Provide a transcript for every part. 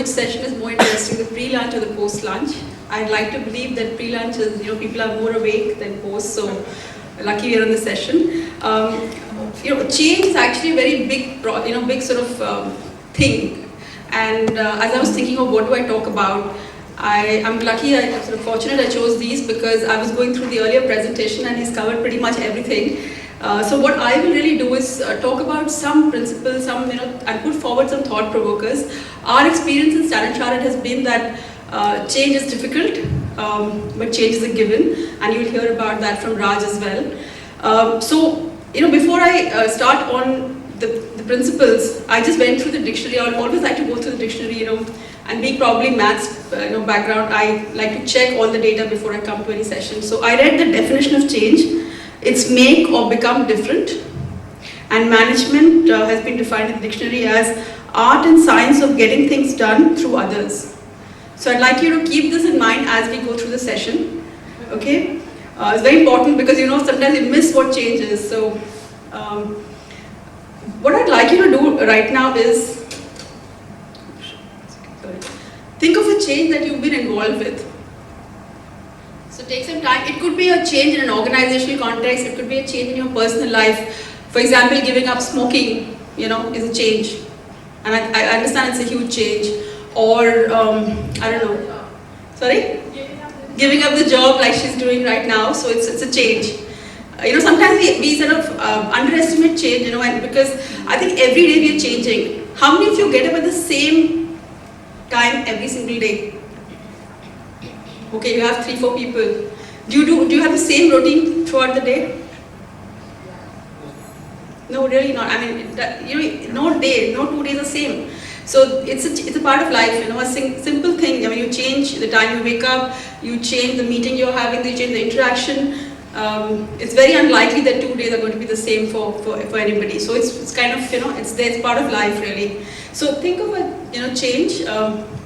which session is more interesting, the pre-lunch or the post-lunch. I'd like to believe that pre-lunch is, people are more awake than post, so lucky we're in the session. Change is actually a very big, big sort of thing. And as I was thinking of what do I talk about, I'm lucky, I'm sort of fortunate I chose these because I was going through the earlier presentation and he's covered pretty much everything. So what I will really do is talk about some principles, and put forward some thought provokers. Our experience in Standard Chartered has been that change is difficult, but change is a given, and you'll hear about that from Raj as well. Before I start on the principles, I just went through the dictionary. I always like to go through the dictionary, and being probably maths background, I like to check all the data before I come to any session. So I read the definition of change. It's make or become different. And management has been defined in the dictionary as art and science of getting things done through others. So I'd like you to keep this in mind as we go through the session. Okay? It's very important because sometimes you miss what change is. So what I'd like you to do right now is think of a change that you've been involved with. So take some time. It could be a change in an organizational context. It could be a change in your personal life. For example, giving up smoking, is a change. And I understand it's a huge change. Or, I don't know. Sorry? Giving up the job like she's doing right now. So it's a change. Sometimes we sort of underestimate change, and because I think every day we are changing. How many of you get up at the same time every single day? Okay, you have 3-4 people. Do you have the same routine throughout the day? No, really not. I mean, no 2 days are same. So it's a part of life, a simple thing. I mean, you change the time you wake up, you change the meeting you're having, you change the interaction. It's very unlikely that 2 days are going to be the same for anybody. So it's kind of, it's part of life really. So think of a change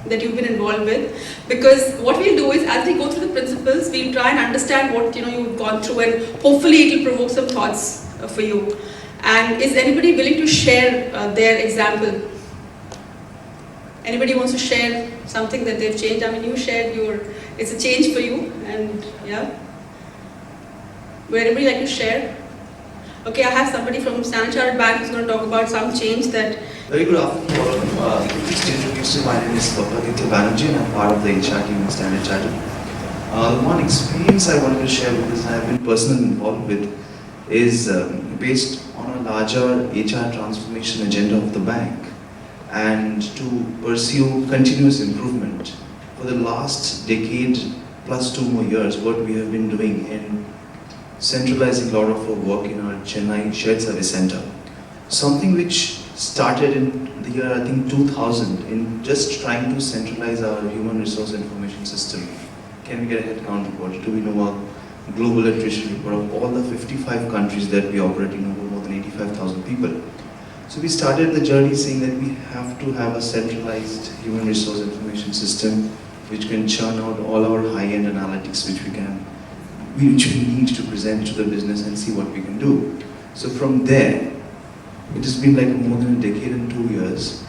that you've been involved with, because what we'll do is as we go through the principles, we'll try and understand what you've gone through, and hopefully it will provoke some thoughts for you. And is anybody willing to share their example? Anybody wants to share something that they've changed? I mean, you shared it's a change for you, and yeah. Would anybody like to share? Okay, I have somebody from Standard Chartered Bank who's going to talk about some change that... Very good afternoon all of you. Just to introduce you, my name is Aditya Banerjee and I'm part of the HR team in Standard Chartered. The one experience I wanted to share with this, I have been personally involved with, is based on a larger HR transformation agenda of the bank and to pursue continuous improvement. For the last decade plus 2 more years, what we have been doing in centralizing a lot of our work in our Chennai Shared Service Center. Something which started in the year, I think, 2000, in just trying to centralize our human resource information system. Can we get a headcount report? Do we know our global attrition report of all the 55 countries that we operate in, over more than 85,000 people? So we started the journey saying that we have to have a centralized human resource information system which can churn out all our high-end analytics which we need to present to the business and see what we can do. So from there, it has been like more than a decade and 2 years.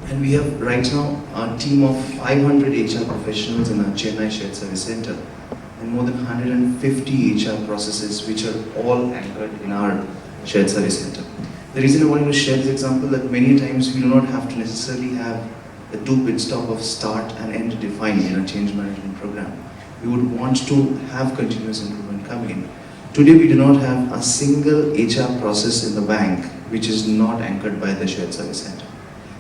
And we have right now a team of 500 HR professionals in our Chennai Shared Service Center and more than 150 HR processes which are all anchored in our Shared Service Center. The reason I wanted to share this example that many times we do not have to necessarily have the 2 pit stop of start and end defined in a change management program. We would want to have continuous improvement coming in. Today we do not have a single HR process in the bank which is not anchored by the Shared Service Center.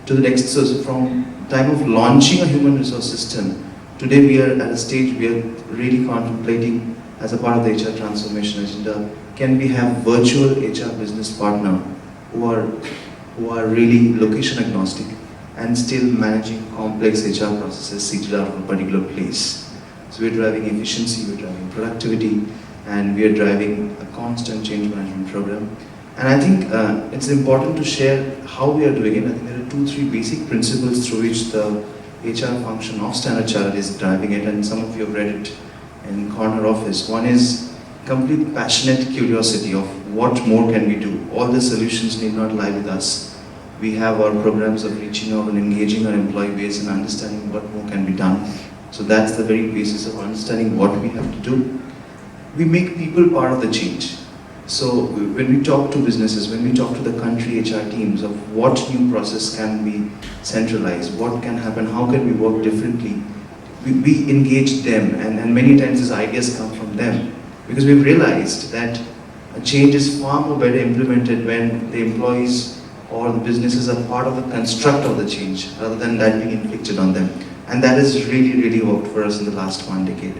To the next, so from time of launching a human resource system, today we are at a stage we are really contemplating as a part of the HR transformation agenda, can we have virtual HR business partner who are really location agnostic and still managing complex HR processes seated out of a particular place. So we're driving efficiency, we're driving productivity, and we are driving a constant change management program. And I think it's important to share how we are doing it. I think there are 2-3 basic principles through which the HR function of Standard Chartered is driving it, and some of you have read it in corner office. One is complete passionate curiosity of what more can we do. All the solutions need not lie with us. We have our programs of reaching out and engaging our employee base and understanding what more can be done. So that's the very basis of understanding what we have to do. We make people part of the change. So when we talk to businesses, when we talk to the country HR teams of what new process can be centralized, what can happen, how can we work differently, we engage them, and many times these ideas come from them, because we've realized that a change is far more better implemented when the employees or the businesses are part of the construct of the change rather than that being inflicted on them. And that has really worked for us in the last 1 decade.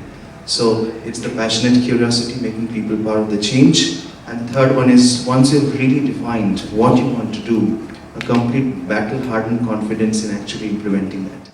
So it's the passionate curiosity, making people part of the change. And third one is, once you've really defined what you want to do, a complete battle-hardened confidence in actually implementing that.